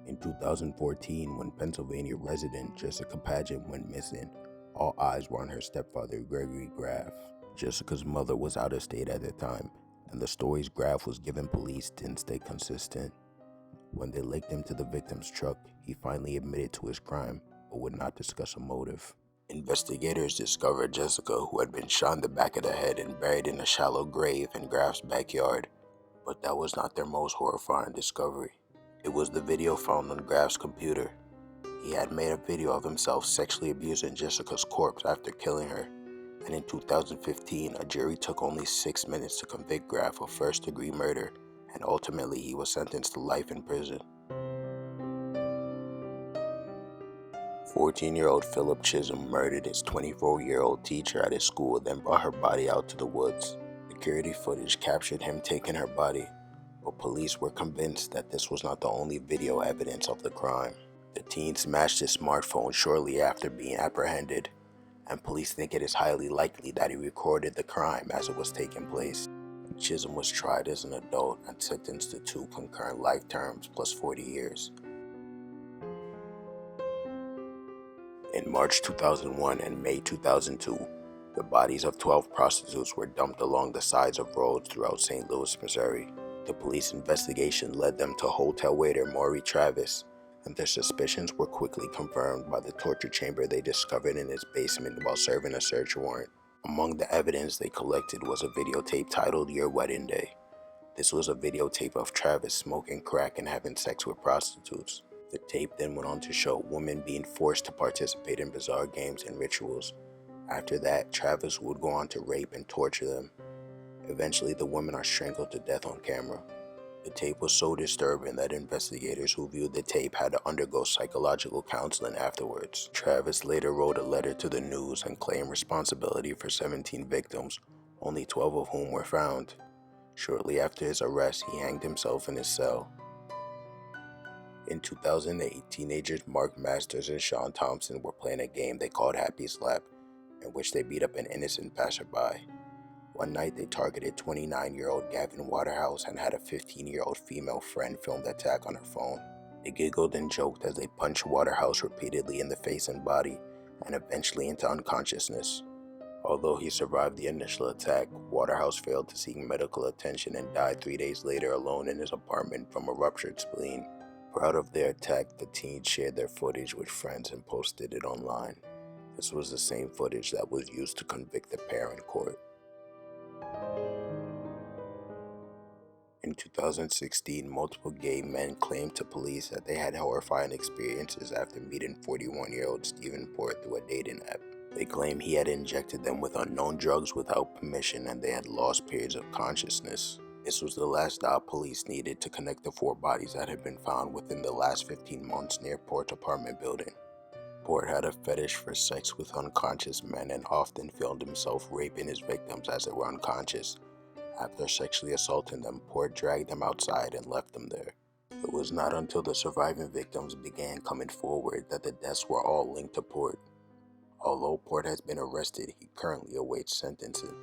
In 2014, when Pennsylvania resident Jessica Paget went missing, all eyes were on her stepfather, Gregory Graf. Jessica's mother was out of state at the time, and the stories Graf was giving police didn't stay consistent. When they linked him to the victim's truck, he finally admitted to his crime, but would not discuss a motive. Investigators discovered Jessica, who had been shot in the back of the head and buried in a shallow grave in Graf's backyard. But that was not their most horrifying discovery. It was the video found on Graf's computer. He had made a video of himself sexually abusing Jessica's corpse after killing her, and in 2015, a jury took only 6 minutes to convict Graf of first-degree murder, and ultimately he was sentenced to life in prison. 14-year-old Philip Chisholm murdered his 24-year-old teacher at his school, then brought her body out to the woods. Security footage captured him taking her body, but police were convinced that this was not the only video evidence of the crime. The teen smashed his smartphone shortly after being apprehended, and police think it is highly likely that he recorded the crime as it was taking place. Chisholm was tried as an adult and sentenced to 2 concurrent life terms plus 40 years. In March 2001 and May 2002, the bodies of 12 prostitutes were dumped along the sides of roads throughout St. Louis, Missouri. The police investigation led them to hotel waiter Maury Travis, and their suspicions were quickly confirmed by the torture chamber they discovered in his basement while serving a search warrant. Among the evidence they collected was a videotape titled Your Wedding Day. This was a videotape of Travis smoking crack and having sex with prostitutes. The tape then went on to show women being forced to participate in bizarre games and rituals. After that, Travis would go on to rape and torture them. Eventually, the women are strangled to death on camera. The tape was so disturbing that investigators who viewed the tape had to undergo psychological counseling afterwards. Travis later wrote a letter to the news and claimed responsibility for 17 victims, only 12 of whom were found. Shortly after his arrest, he hanged himself in his cell. In 2008, teenagers Mark Masters and Sean Thompson were playing a game they called Happy Slap, in which they beat up an innocent passerby. One night, they targeted 29-year-old Gavin Waterhouse and had a 15-year-old female friend film the attack on her phone. They giggled and joked as they punched Waterhouse repeatedly in the face and body, and eventually into unconsciousness. Although he survived the initial attack, Waterhouse failed to seek medical attention and died 3 days later alone in his apartment from a ruptured spleen. Proud of their attack, the teens shared their footage with friends and posted it online. This was the same footage that was used to convict the pair in court. In 2016, multiple gay men claimed to police that they had horrifying experiences after meeting 41-year-old Stephen Port through a dating app. They claim he had injected them with unknown drugs without permission and they had lost periods of consciousness. This was the last stop police needed to connect the 4 bodies that had been found within the last 15 months near Port's apartment building. Port had a fetish for sex with unconscious men and often filmed himself raping his victims as they were unconscious. After sexually assaulting them, Port dragged them outside and left them there. It was not until the surviving victims began coming forward that the deaths were all linked to Port. Although Port has been arrested, he currently awaits sentencing.